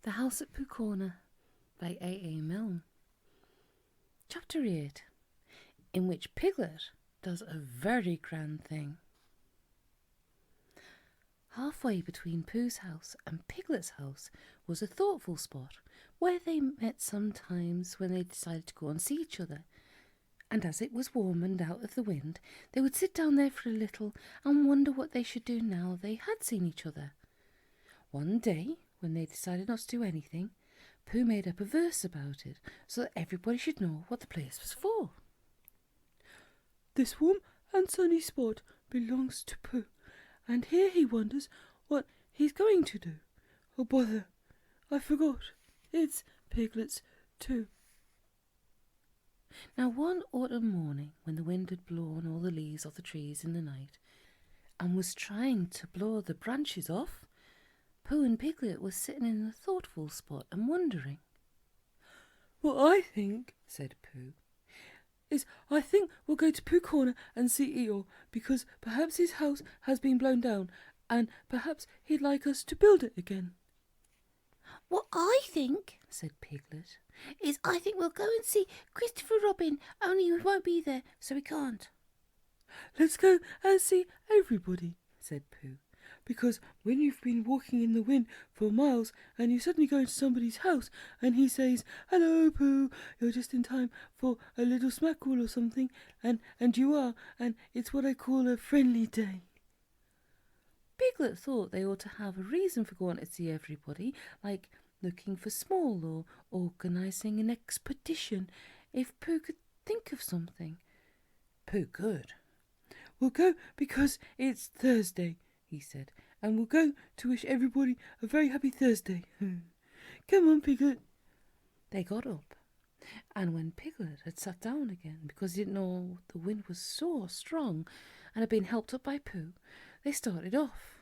The House at Pooh Corner by A. Milne. Chapter 8, in which Piglet does a very grand thing. Halfway between Pooh's house and Piglet's house was a thoughtful spot where they met sometimes when they decided to go and see each other. And as it was warm and out of the wind, they would sit down there for a little and wonder what they should do now they had seen each other. One day, when they decided not to do anything, Pooh made up a verse about it so that everybody should know what the place was for. This warm and sunny spot belongs to Pooh, and here he wonders what he's going to do. Oh, bother, I forgot. It's Piglet's too. Now one autumn morning, when the wind had blown all the leaves off the trees in the night and was trying to blow the branches off, Pooh and Piglet were sitting in a thoughtful spot and wondering. "What I think," said Pooh, "is I think we'll go to Pooh Corner and see Eeyore, because perhaps his house has been blown down, and perhaps he'd like us to build it again." "What I think," said Piglet, "is I think we'll go and see Christopher Robin, only he won't be there, so we can't." "Let's go and see everybody," said Pooh, "because when you've been walking in the wind for miles and you suddenly go into somebody's house and he says, 'Hello, Pooh, you're just in time for a little smackle or something,' and you are, and it's what I call a friendly day." Piglet thought they ought to have a reason for going to see everybody, like looking for small or organising an expedition, if Pooh could think of something. Pooh could. "We'll go because it's Thursday," he said, "and we'll go to wish everybody a very happy Thursday. Come on, Piglet." They got up, and when Piglet had sat down again, because he didn't know the wind was so strong and had been helped up by Pooh, they started off.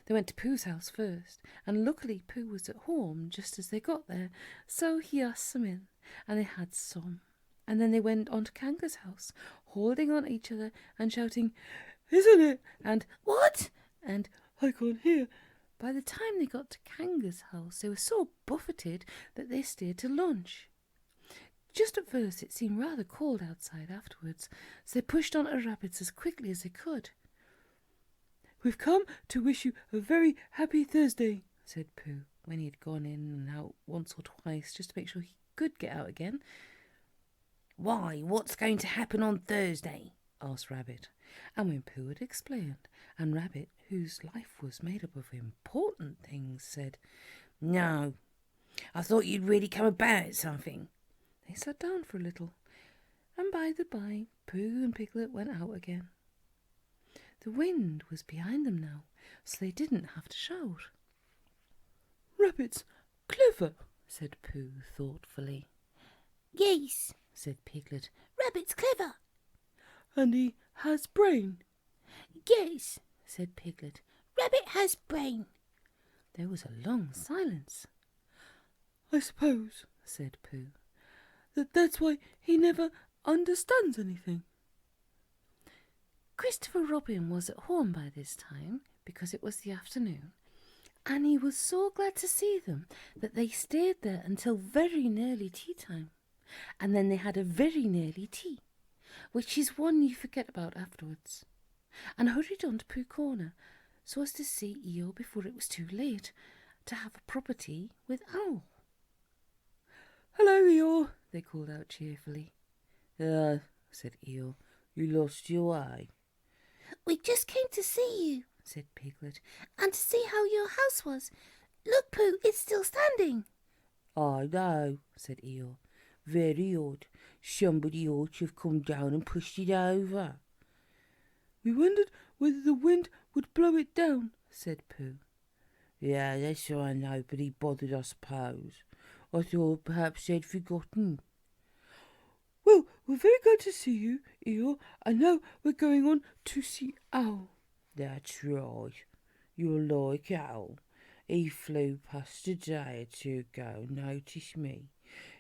They went to Pooh's house first, and luckily Pooh was at home just as they got there, so he asked them in, and they had some. And then they went on to Kanga's house, holding on to each other and shouting, "Isn't it?" and "What?" and "I can't hear." by the time they got to Kanga's house, they were so buffeted that they stayed to lunch. Just at first it seemed rather cold outside afterwards, so they pushed on to Rabbit's as quickly as they could. "We've come to wish you a very happy Thursday," said Pooh, when he had gone in and out once or twice just to make sure he could get out again. "Why, what's going to happen on Thursday?" asked Rabbit. And when Pooh had explained, and Rabbit, whose life was made up of important things, said, "No, I thought you'd really come about something." they sat down for a little, and by the by Pooh and Piglet went out again. The wind was behind them now, so they didn't have to shout. "Rabbit's clever," said Pooh thoughtfully. "Yes," said Piglet. "Rabbit's clever." "And he has brain." "Yes," said Piglet, "Rabbit has brain." There was a long silence. "I suppose," said Pooh, that's why he never understands anything." Christopher Robin was at home by this time, because it was the afternoon, and he was so glad to see them that they stayed there until very nearly tea time, and then they had a very nearly tea, which is one you forget about afterwards, and hurried on to Pooh Corner so as to see Eeyore before it was too late to have a proper tea with Owl. "Hello, Eeyore," they called out cheerfully. Said Eeyore, "you lost your way." "We just came to see you," said Piglet. "and to see how your house was. Look, Pooh, it's still standing." "I know," said Eeyore. "Very odd. Somebody ought to have come down and pushed it over." "We wondered whether the wind would blow it down," said Pooh. "Yeah, that's why nobody bothered, I suppose. I thought perhaps they'd forgotten." "Well, we're very glad to see you, Eeyore, and now we're going on to see Owl." "That's right. You're like Owl. He flew past a day or two ago and noticed me.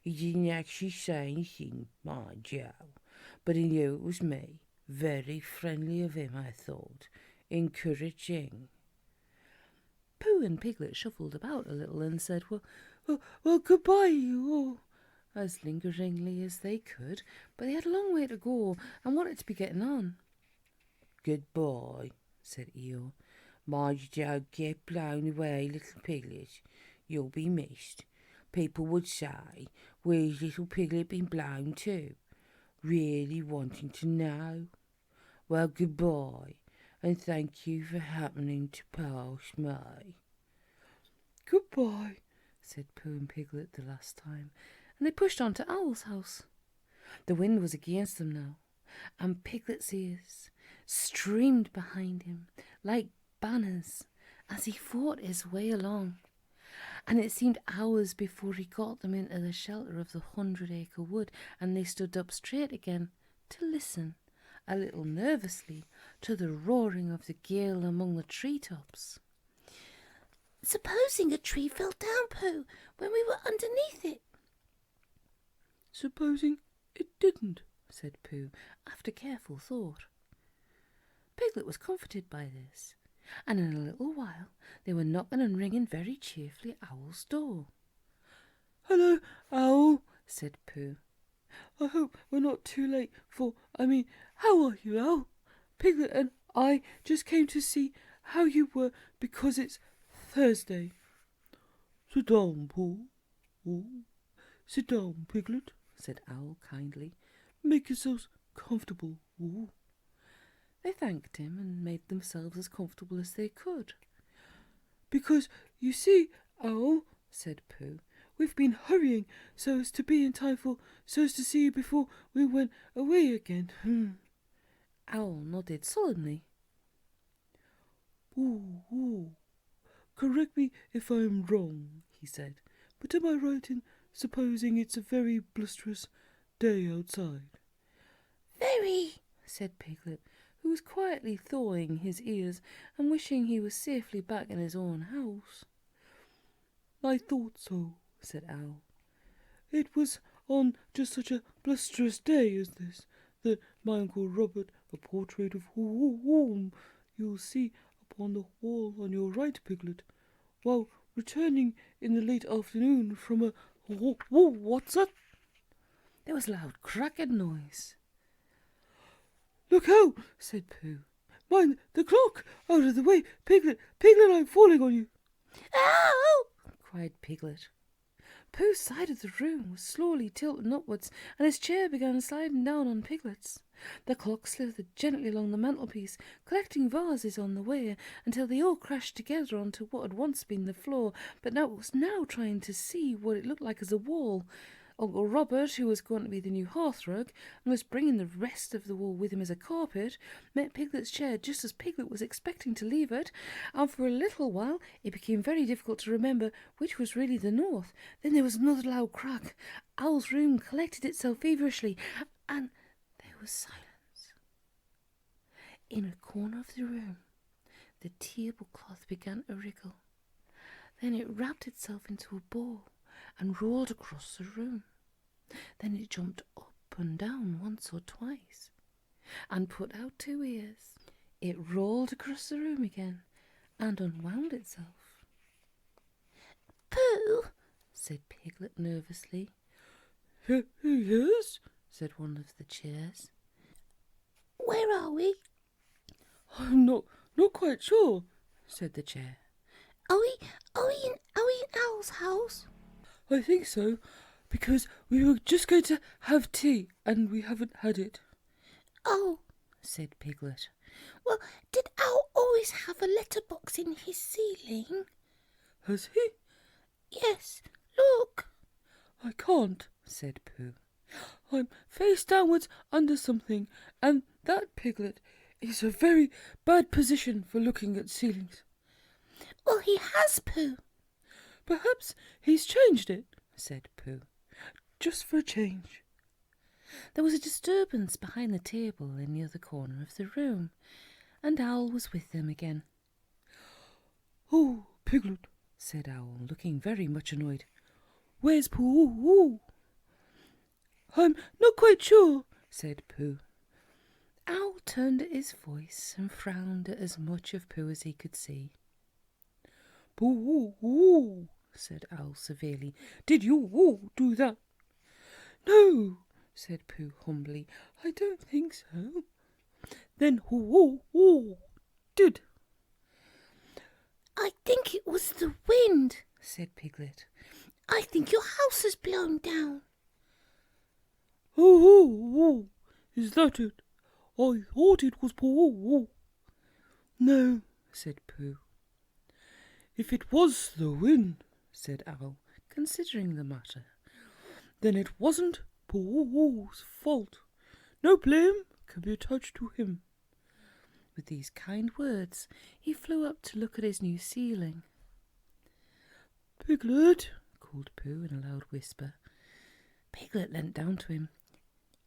He didn't actually say anything, mind you, but he knew it was me. Very friendly of him, I thought. Encouraging." Pooh and Piglet shuffled about a little and said, Well, goodbye, you all. as lingeringly as they could, but they had a long way to go and wanted to be getting on. Goodbye, said Eeyore. Mind you don't get blown away, little piglet. You'll be missed. People would say, where's little Piglet been blown to? Really wanting to know. Well, goodbye, and thank you for happening to pass me. Goodbye, said Pooh and Piglet the last time, and they pushed on to Owl's house. The wind was against them now, and Piglet's ears streamed behind him like banners as he fought his way along, and it seemed hours before he got them into the shelter of the 100-acre wood, and they stood up straight again to listen, a little nervously, to the roaring of the gale among the treetops. Supposing a tree fell down, Pooh, when we were underneath it? Supposing it didn't, said Pooh, after careful thought. Piglet was comforted by this, and in a little while they were knocking and ringing very cheerfully at Owl's door. Hello, Owl, said Pooh. I hope we're not too late how are you, Owl? Piglet and I just came to see how you were because it's Thursday. Sit down, Pooh. Oh, sit down, Piglet, said Owl kindly. Make yourselves comfortable. Oh. They thanked him and made themselves as comfortable as they could. Because, you see, Owl, said Pooh, we've been hurrying so as to be in time so as to see you before we went away again. Owl nodded solemnly. Ooh. Correct me if I'm wrong, he said, but am I right in supposing it's a very blusterous day outside? Very, said Piglet, who was quietly thawing his ears and wishing he was safely back in his own house. I thought so, said Owl. It was on just such a blusterous day as this that my Uncle Robert, a portrait of whom you'll see upon the wall on your right, Piglet, while returning in the late afternoon from a... what's that? There was a loud cracking noise. Look out, said Pooh. Mind the clock! Out of the way, Piglet! Piglet, I'm falling on you! Ow! cried Piglet. Pooh's side of the room was slowly tilting upwards, and his chair began sliding down on Piglet's. The clock slithered gently along the mantelpiece, collecting vases on the way, until they all crashed together onto what had once been the floor, but was now trying to see what it looked like as a wall. Uncle Robert, who was going to be the new hearthrug, and was bringing the rest of the wall with him as a carpet, met Piglet's chair just as Piglet was expecting to leave it, and for a little while it became very difficult to remember which was really the north. Then there was another loud crack. Owl's room collected itself feverishly, and there was silence. In a corner of the room, the tablecloth began to wriggle. Then it wrapped itself into a ball and rolled across the room. Then it jumped up and down once or twice and put out two ears. It rolled across the room again and unwound itself. Pooh, said Piglet nervously. Yes, said one of the chairs. where are we? I'm not quite sure, said the chair. Are we in Owl's house? I think so, because we were just going to have tea, and we haven't had it. Oh, said Piglet. well, did Owl always have a letterbox in his ceiling? Has he? Yes, look. I can't, said Pooh. I'm face downwards under something, and that, Piglet, is a very bad position for looking at ceilings. Well, he has, Pooh. Perhaps he's changed it, said Pooh. Just for a change. There was a disturbance behind the table in the other corner of the room, and Owl was with them again. Oh, Piglet, said Owl, looking very much annoyed. Where's Pooh? I'm not quite sure, said Pooh. Owl turned at his voice and frowned at as much of Pooh as he could see. Pooh, said Owl severely. did you do that? No, said Pooh humbly. I don't think so. Then who did? I think it was the wind, said Piglet. I think your house has blown down. Oh, is that it? I thought it was Pooh. No, said Pooh. If it was the wind, said Owl, considering the matter, then it wasn't Pooh's fault. No blame can be attached to him. With these kind words, he flew up to look at his new ceiling. Piglet, called Pooh in a loud whisper. Piglet leant down to him.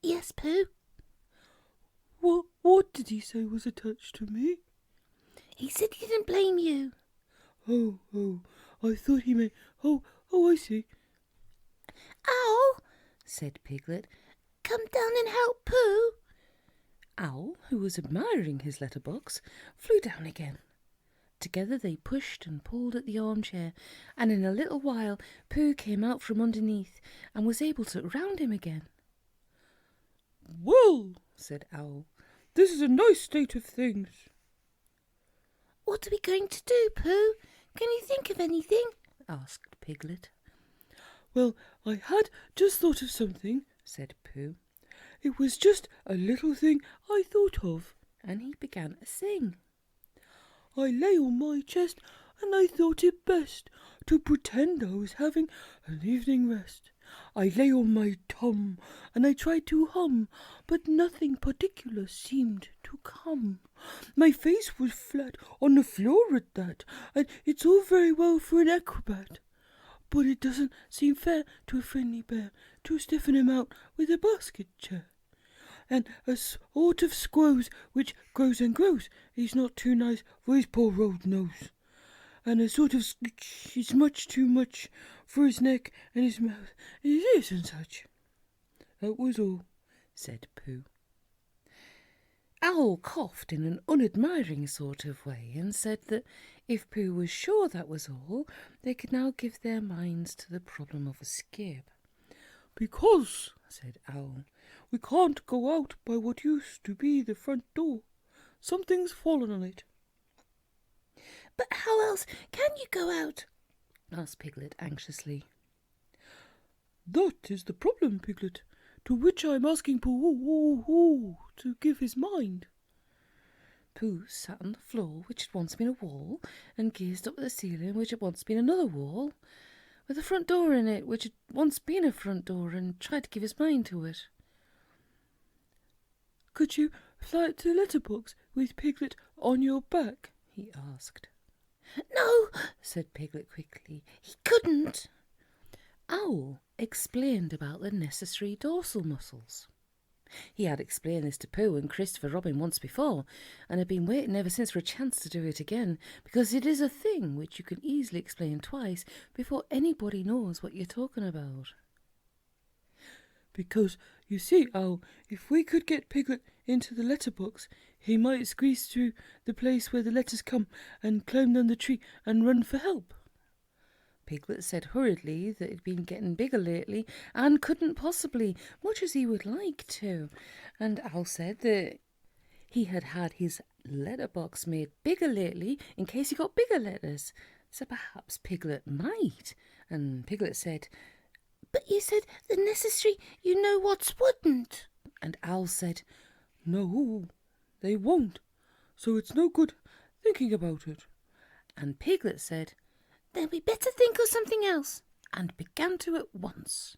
Yes, Pooh? what did he say was attached to me? He said he didn't blame you. Oh, I thought he meant... Oh, I see. Owl, said Piglet. come down and help Pooh. Owl, who was admiring his letterbox, flew down again. Together they pushed and pulled at the armchair, and in a little while Pooh came out from underneath and was able to round him again. Well, said Owl, this is a nice state of things. What are we going to do, Pooh? Can you think of anything? asked Piglet. Well, I had just thought of something, said Pooh. It was just a little thing I thought of. And he began to sing. I lay on my chest, and I thought it best to pretend I was having an evening rest. I lay on my tum, and I tried to hum, but nothing particular seemed to come. My face was flat on the floor at that, and it's all very well for an acrobat, but it doesn't seem fair to a friendly bear to stiffen him out with a basket chair. And a sort of squoze which grows and grows is not too nice for his poor old nose. And a sort of scritch is much too much for his neck and his mouth, and his ears and such. That was all, said Pooh. Owl coughed in an unadmiring sort of way and said that if Pooh was sure that was all, they could now give their minds to the problem of escape. Because, said Owl, we can't go out by what used to be the front door. Something's fallen on it. But how else can you go out? asked Piglet anxiously. That is the problem, Piglet, to which I am asking Pooh to give his mind. Pooh sat on the floor, which had once been a wall, and gazed up at the ceiling, which had once been another wall, with a front door in it, which had once been a front door, and tried to give his mind to it. Could you fly to the letterbox with Piglet on your back? He asked. No, said Piglet quickly. he couldn't. Owl explained about the necessary dorsal muscles. He had explained this to Pooh and Christopher Robin once before, and had been waiting ever since for a chance to do it again, because it is a thing which you can easily explain twice before anybody knows what you're talking about. Because, you see, Owl, if we could get Piglet into the letterbox, he might squeeze through the place where the letters come and climb down the tree and run for help. Piglet said hurriedly that he'd been getting bigger lately and couldn't possibly, much as he would like to. And Owl said that he had had his letterbox made bigger lately in case he got bigger letters. So perhaps Piglet might. And Piglet said, But you said the necessary you know what's wouldn't. And Owl said, No, they won't. So it's no good thinking about it. And Piglet said, Then we better think of something else. And began to at once.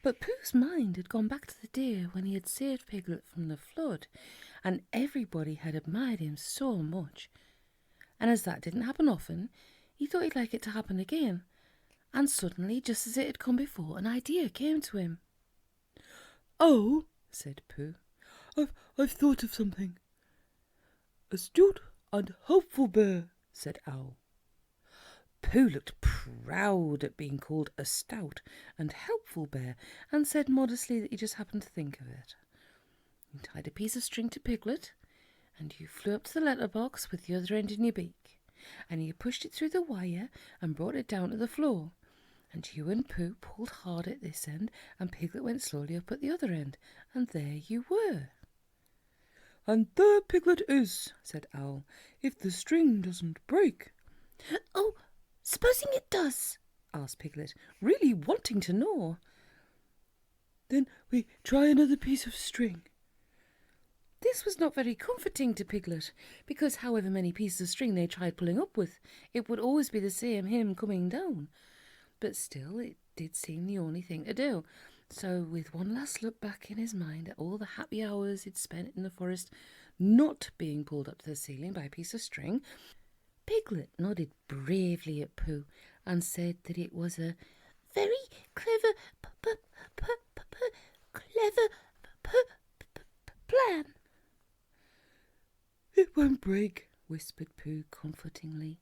But Pooh's mind had gone back to the day when he had saved Piglet from the flood, and everybody had admired him so much. And as that didn't happen often, he thought he'd like it to happen again. And suddenly, just as it had come before, an idea came to him. Oh, said Pooh, I've thought of something. Astute and hopeful bear, said Owl. Pooh looked proud at being called a stout and helpful bear, and said modestly that he just happened to think of it. You tied a piece of string to Piglet, and you flew up to the letterbox with the other end in your beak. and he pushed it through the wire and brought it down to the floor. And you and Pooh pulled hard at this end, and Piglet went slowly up at the other end, and there you were. And there Piglet is, said Owl, if the string doesn't break. Oh, supposing it does? Asked Piglet, really wanting to know. Then we try another piece of string. This was not very comforting to Piglet, because however many pieces of string they tried pulling up with, it would always be the same hymn coming down. But still, it did seem the only thing to do. So, with one last look back in his mind at all the happy hours he'd spent in the forest not being pulled up to the ceiling by a piece of string, Piglet nodded bravely at Pooh and said that it was a very clever plan. It won't break, whispered Pooh comfortingly,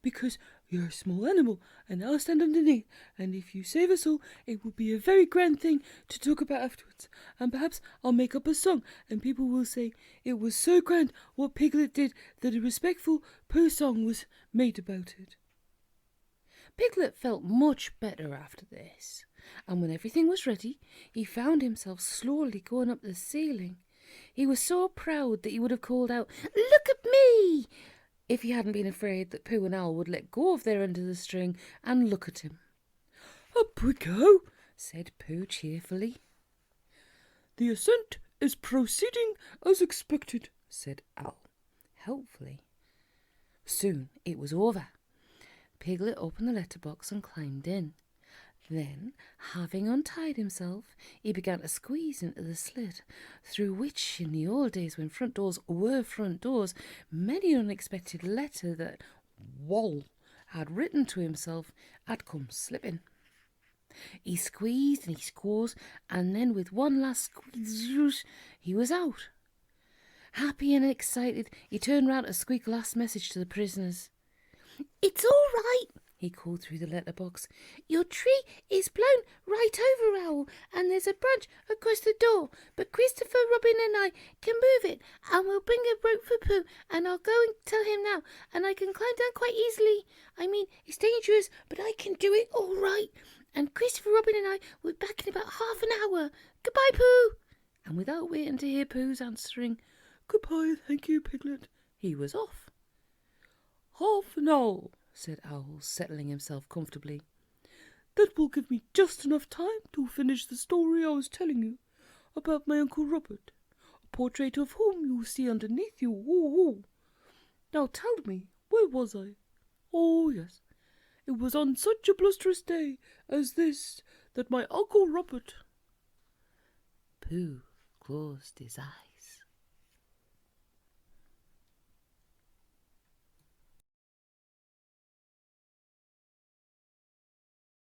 because you're a small animal and I'll stand underneath, and if you save us all it will be a very grand thing to talk about afterwards, and perhaps I'll make up a song and people will say it was so grand what Piglet did that a respectful Pooh song was made about it. Piglet felt much better after this, and when everything was ready, he found himself slowly going up the ceiling. He was so proud that he would have called out, "Look at me!" if he hadn't been afraid that Pooh and Owl would let go of their end of the string and look at him. Up we go, said Pooh cheerfully. The ascent is proceeding as expected, said Owl helpfully. Soon it was over. Piglet opened the letterbox and climbed in. Then, having untied himself, he began to squeeze into the slit, through which, in the old days when front doors were front doors, many an unexpected letter that Wall had written to himself had come slipping. He squeezed and he squeezed, and then with one last squeeze, he was out. Happy and excited, he turned round to squeak a last message to the prisoners. "It's all right," he called through the letterbox. "Your tree is blown right over, Owl, and there's a branch across the door, but Christopher Robin and I can move it, and we'll bring a rope for Pooh, and I'll go and tell him now, and I can climb down quite easily. I mean, it's dangerous, but I can do it all right, and Christopher Robin and I will be back in about half an hour. Goodbye, Pooh." And without waiting to hear Pooh's answering, "Goodbye, thank you, Piglet," he was off. "Half an hour," said Owl, settling himself comfortably. "That will give me just enough time to finish the story I was telling you about my Uncle Robert, a portrait of whom you see underneath you. Ooh. Now tell me, where was I? Oh, yes, it was on such a blusterous day as this that my Uncle Robert—" Pooh closed his eyes.